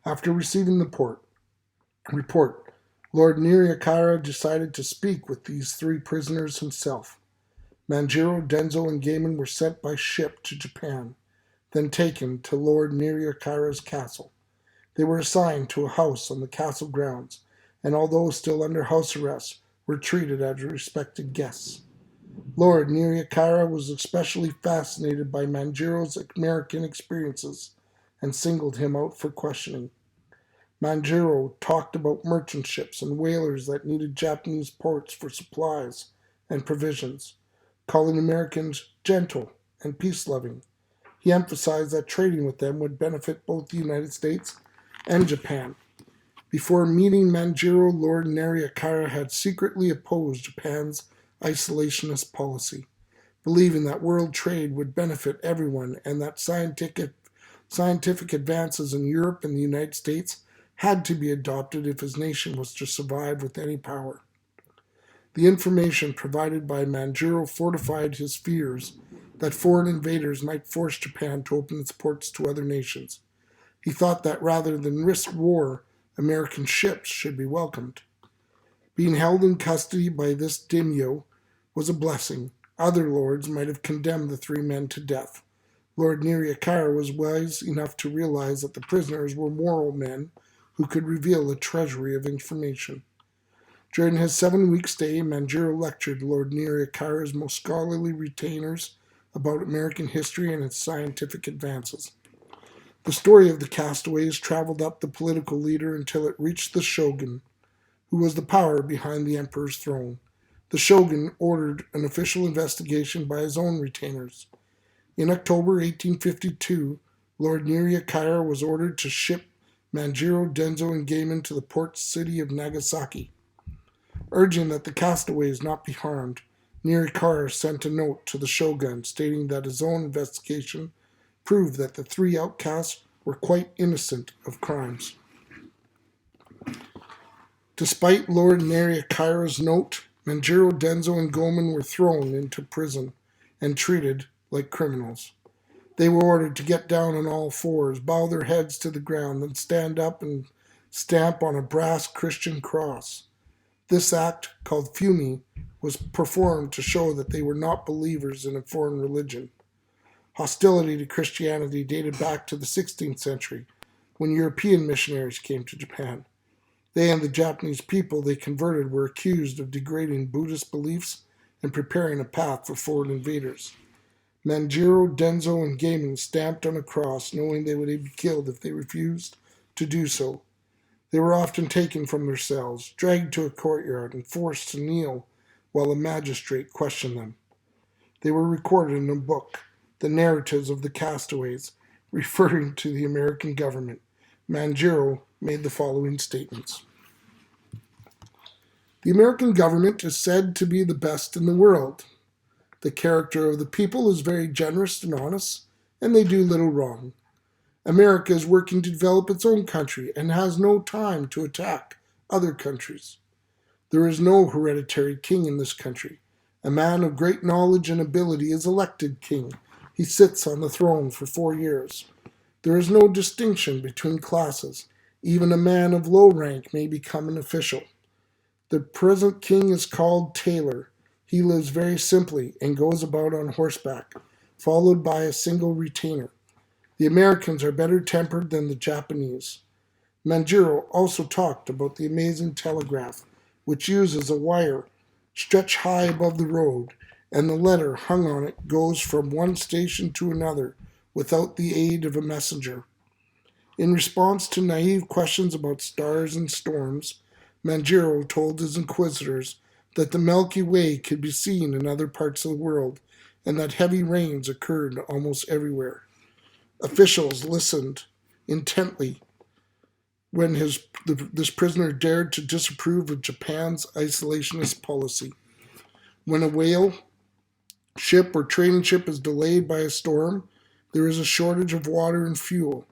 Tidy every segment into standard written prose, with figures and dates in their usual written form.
After receiving the report, Lord Niriakara decided to speak with these three prisoners himself. Manjiro, Denzo, and Gaiman were sent by ship to Japan, then taken to Lord Niriakara's castle. They were assigned to a house on the castle grounds, and although still under house arrest, were treated as respected guests. Lord Niriakara was especially fascinated by Manjiro's American experiences and singled him out for questioning. Manjiro talked about merchant ships and whalers that needed Japanese ports for supplies and provisions, calling Americans gentle and peace-loving. He emphasized that trading with them would benefit both the United States and Japan. Before meeting Manjiro, Lord Nariakara had secretly opposed Japan's isolationist policy, believing that world trade would benefit everyone and that scientific advances in Europe and the United States had to be adopted if his nation was to survive with any power. The information provided by Manjiro fortified his fears that foreign invaders might force Japan to open its ports to other nations. He thought that rather than risk war, American ships should be welcomed. Being held in custody by this daimyo was a blessing. Other lords might have condemned the three men to death. Lord Niriakara was wise enough to realize that the prisoners were moral men who could reveal a treasury of information. During his 7-week stay, Manjiro lectured Lord Niriakara's most scholarly retainers about American history and its scientific advances. The story of the castaways traveled up the political leader until it reached the shogun, who was the power behind the emperor's throne. The shogun ordered an official investigation by his own retainers. In October 1852, Lord Niriakara was ordered to ship Manjiro, Denzo, and Gaiman to the port city of Nagasaki. Urging that the castaways not be harmed, Niriakara sent a note to the shogun stating that his own investigation proved that the three outcasts were quite innocent of crimes. Despite Lord Nariakara's note, Manjiro, Denzo, and Goman were thrown into prison and treated like criminals. They were ordered to get down on all fours, bow their heads to the ground, then stand up and stamp on a brass Christian cross. This act, called fumi, was performed to show that they were not believers in a foreign religion. Hostility to Christianity dated back to the 16th century, when European missionaries came to Japan. They and the Japanese people they converted were accused of degrading Buddhist beliefs and preparing a path for foreign invaders. Manjiro, Denzo, and Gaiman stamped on a cross, knowing they would be killed if they refused to do so. They were often taken from their cells, dragged to a courtyard, and forced to kneel while a magistrate questioned them. They were recorded in a book, the narratives of the castaways, referring to the American government. Manjiro made the following statements. The American government is said to be the best in the world. The character of the people is very generous and honest, and they do little wrong. America is working to develop its own country and has no time to attack other countries. There is no hereditary king in this country. A man of great knowledge and ability is elected king. He sits on the throne for 4 years. There is no distinction between classes. Even a man of low rank may become an official. The present king is called Taylor. He lives very simply and goes about on horseback, followed by a single retainer. The Americans are better tempered than the Japanese. Manjiro also talked about the amazing telegraph, which uses a wire stretched high above the road, and the letter hung on it goes from one station to another without the aid of a messenger. In response to naive questions about stars and storms, Manjiro told his inquisitors that the Milky Way could be seen in other parts of the world and that heavy rains occurred almost everywhere. Officials listened intently when this prisoner dared to disapprove of Japan's isolationist policy. When a whale ship or trading ship is delayed by a storm, there is a shortage of water and fuel.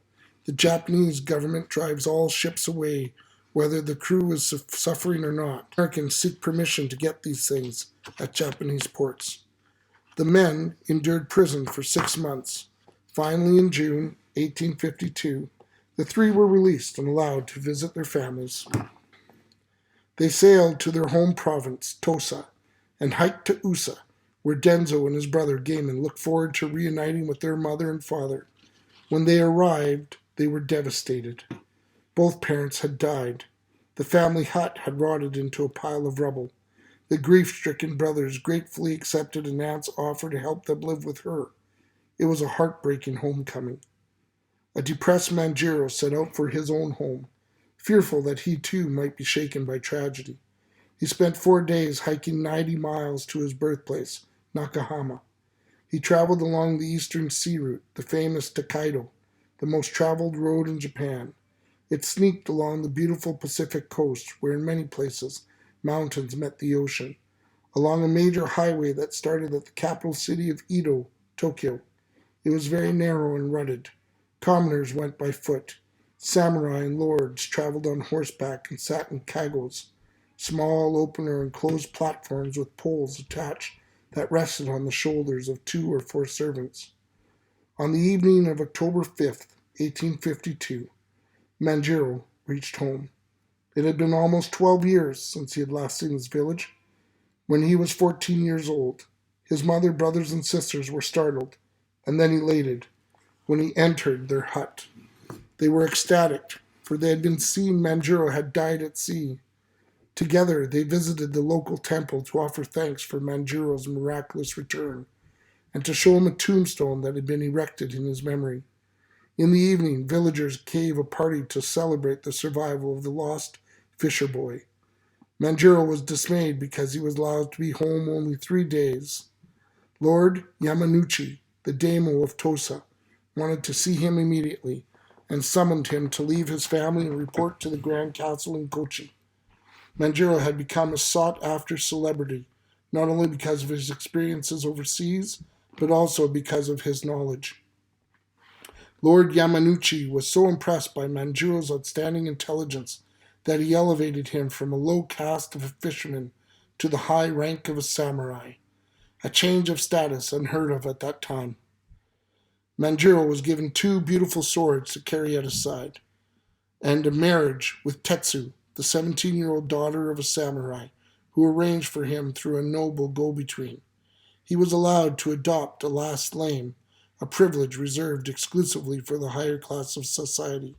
The Japanese government drives all ships away, whether the crew is suffering or not. Americans seek permission to get these things at Japanese ports. The men endured prison for 6 months. Finally, in June 1852, The three were released and allowed to visit their families. They sailed to their home province, Tosa, and hiked to Usa, where Denzo and his brother Gaiman looked forward to reuniting with their mother and father. When they arrived, they were devastated. Both parents had died. The family hut had rotted into a pile of rubble. The grief-stricken brothers gratefully accepted an aunt's offer to help them live with her. It was a heartbreaking homecoming. A depressed Manjiro set out for his own home, fearful that he too might be shaken by tragedy. He spent 4 days hiking 90 miles to his birthplace, Nakahama. He traveled along the eastern sea route, the famous Tokaido, the most traveled road in Japan. It sneaked along the beautiful Pacific coast, where in many places mountains met the ocean, along a major highway that started at the capital city of Edo, Tokyo. It was very narrow and rutted. Commoners went by foot. Samurai and lords traveled on horseback and sat in kagos, small open or enclosed platforms with poles attached that rested on the shoulders of 2 or 4 servants. On the evening of October 5th, 1852, Manjiro reached home. It had been almost 12 years since he had last seen his village. When he was 14 years old, his mother, brothers, and sisters were startled, and then elated, when he entered their hut. They were ecstatic, for they had been seen Manjiro had died at sea. Together, they visited the local temple to offer thanks for Manjiro's miraculous return, and to show him a tombstone that had been erected in his memory. In the evening, villagers gave a party to celebrate the survival of the lost fisher boy. Manjiro was dismayed because he was allowed to be home only 3 days. Lord Yamanouchi, the daimyo of Tosa, wanted to see him immediately and summoned him to leave his family and report to the Grand Castle in Kochi. Manjiro had become a sought-after celebrity, not only because of his experiences overseas, but also because of his knowledge. Lord Yamanouchi was so impressed by Manjiro's outstanding intelligence that he elevated him from a low caste of a fisherman to the high rank of a samurai, a change of status unheard of at that time. Manjiro was given 2 beautiful swords to carry at his side, and a marriage with Tetsu, the 17-year-old daughter of a samurai, who arranged for him through a noble go-between. He was allowed to adopt a last name, a privilege reserved exclusively for the higher class of society.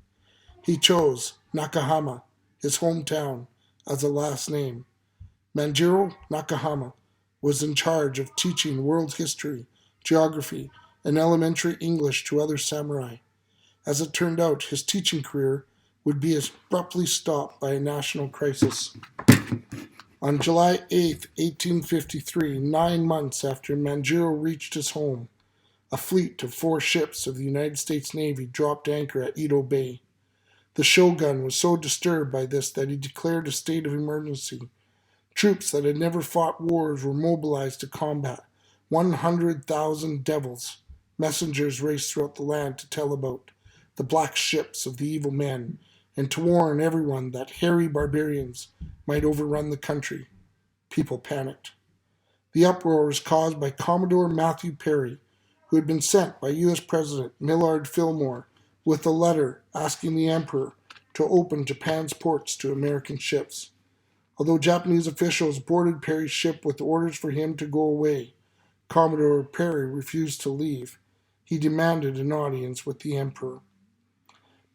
He chose Nakahama, his hometown, as a last name. Manjiro Nakahama was in charge of teaching world history, geography, and elementary English to other samurai. As it turned out, his teaching career would be abruptly stopped by a national crisis. On July 8, 1853, 9 months after Manjiro reached his home, a fleet of 4 ships of the United States Navy dropped anchor at Edo Bay. The shogun was so disturbed by this that he declared a state of emergency. Troops that had never fought wars were mobilized to combat. 100,000 devils. Messengers raced throughout the land to tell about the black ships of the evil men and to warn everyone that hairy barbarians might overrun the country. People panicked. The uproar was caused by Commodore Matthew Perry, who had been sent by U.S. President Millard Fillmore with a letter asking the Emperor to open Japan's ports to American ships. Although Japanese officials boarded Perry's ship with orders for him to go away, Commodore Perry refused to leave. He demanded an audience with the Emperor.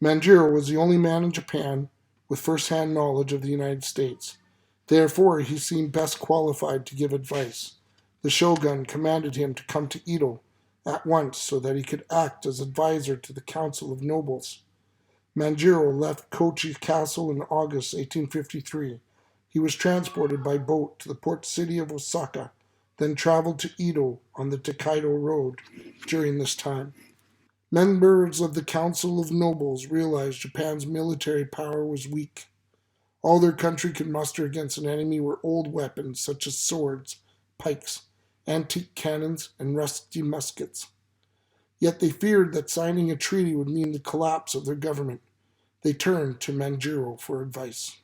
Manjiro was the only man in Japan with first-hand knowledge of the United States. Therefore, he seemed best qualified to give advice. The shogun commanded him to come to Edo at once so that he could act as advisor to the Council of Nobles. Manjiro left Kochi Castle in August 1853. He was transported by boat to the port city of Osaka, then traveled to Edo on the Tokaido Road during this time. Members of the Council of Nobles realized Japan's military power was weak. All their country could muster against an enemy were old weapons such as swords, pikes, antique cannons, and rusty muskets. Yet they feared that signing a treaty would mean the collapse of their government. They turned to Manjiro for advice.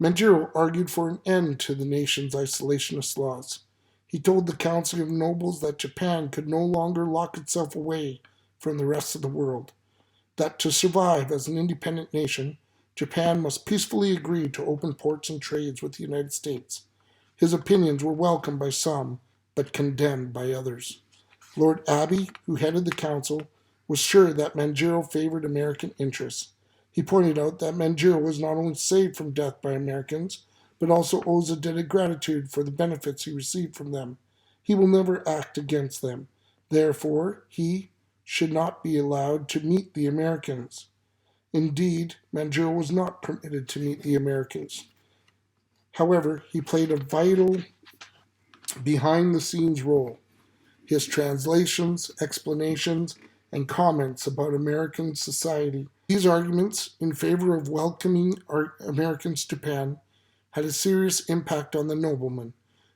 Manjiro argued for an end to the nation's isolationist laws. He told the Council of Nobles that Japan could no longer lock itself away from the rest of the world. that to survive as an independent nation, Japan must peacefully agree to open ports and trades with the United States. His opinions were welcomed by some, but condemned by others. Lord Abbey, who headed the council, was sure that Manjiro favored American interests. He pointed out that Manjiro was not only saved from death by Americans, but also owes a debt of gratitude for the benefits he received from them. He will never act against them. Therefore, he should not be allowed to meet the Americans. Indeed, Manjiro was not permitted to meet the Americans. However, he played a vital behind-the-scenes role. His translations, explanations, and comments about American society. These arguments in favor of welcoming Americans to Japan had a serious impact on the nobleman,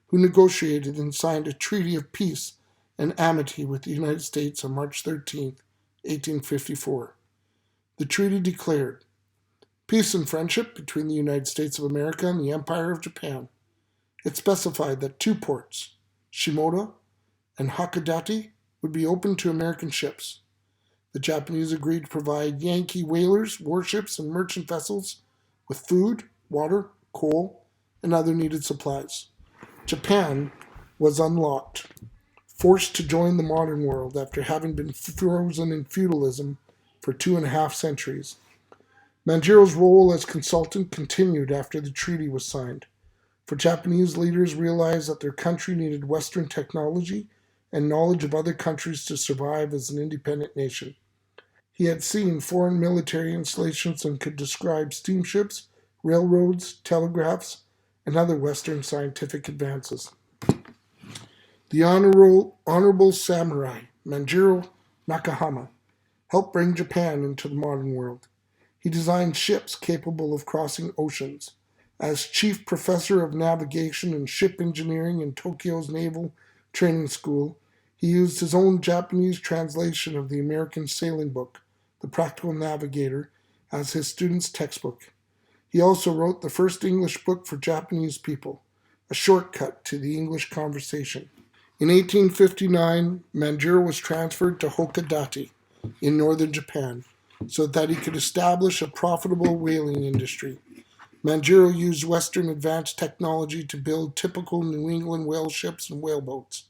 who negotiated and signed a treaty of peace and amity with the United States on March 13, 1854. The treaty declared peace and friendship between the United States of America and the Empire of Japan. It specified that two ports, Shimoda and Hakodate, would be open to American ships. The Japanese agreed to provide Yankee whalers, warships, and merchant vessels with food, water, coal, and other needed supplies. Japan was unlocked, forced to join the modern world after having been frozen in feudalism for 2.5 centuries. Manjiro's role as consultant continued after the treaty was signed, for Japanese leaders realized that their country needed Western technology and knowledge of other countries to survive as an independent nation. He had seen foreign military installations and could describe steamships, railroads, telegraphs, and other Western scientific advances. The honorable samurai, Manjiro Nakahama, helped bring Japan into the modern world. He designed ships capable of crossing oceans. As chief professor of navigation and ship engineering in Tokyo's Naval Training School, he used his own Japanese translation of the American sailing book, The Practical Navigator, as his students' textbook. He also wrote the first English book for Japanese people, a shortcut to the English conversation. In 1859, Manjiro was transferred to Hakodate in northern Japan so that he could establish a profitable whaling industry. Manjiro used Western advanced technology to build typical New England whale ships and whaleboats.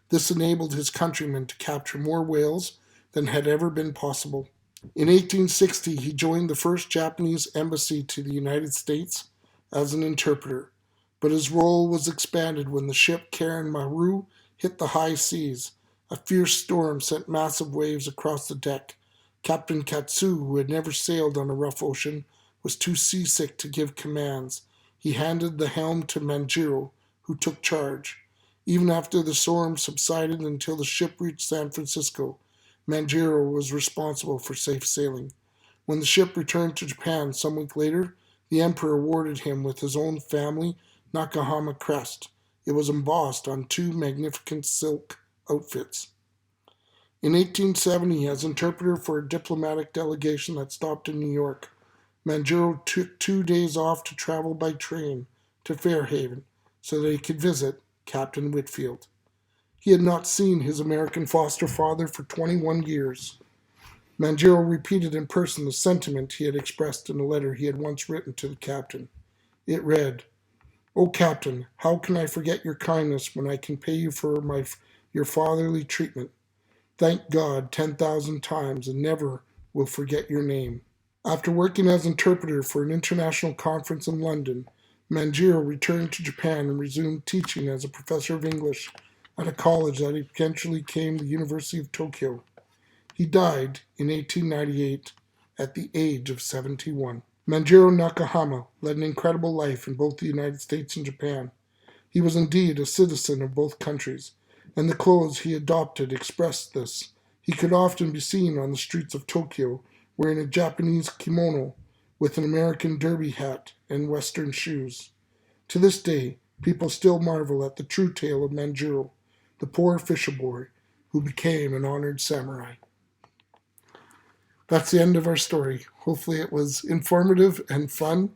This enabled his countrymen to capture more whales than had ever been possible. In 1860, he joined the first Japanese embassy to the United States as an interpreter, but his role was expanded when the ship Karen Maru hit the high seas. A fierce storm sent massive waves across the deck. Captain Katsu, who had never sailed on a rough ocean, was too seasick to give commands. He handed the helm to Manjiro, who took charge. Even after the storm subsided until the ship reached San Francisco, Manjiro was responsible for safe sailing. When the ship returned to Japan some week later, the emperor awarded him with his own family Nakahama crest. It was embossed on 2 magnificent silk outfits. In 1870, as interpreter for a diplomatic delegation that stopped in New York, Manjiro took 2 days off to travel by train to Fairhaven so that he could visit Captain Whitfield. He had not seen his American foster father for 21 years. Manjiro repeated in person the sentiment he had expressed in a letter he had once written to the captain. It read, "O Captain, how can I forget your kindness when I can pay you for your fatherly treatment? Thank God 10,000 times and never will forget your name." After working as interpreter for an international conference in London, Manjiro returned to Japan and resumed teaching as a professor of English at a college that eventually became the University of Tokyo. He died in 1898 at the age of 71. Manjiro Nakahama led an incredible life in both the United States and Japan. He was indeed a citizen of both countries, and the clothes he adopted expressed this. He could often be seen on the streets of Tokyo wearing a Japanese kimono with an American derby hat and Western shoes. To this day, people still marvel at the true tale of Manjiro, the poor fisher boy who became an honored samurai. That's the end of our story. Hopefully it was informative and fun,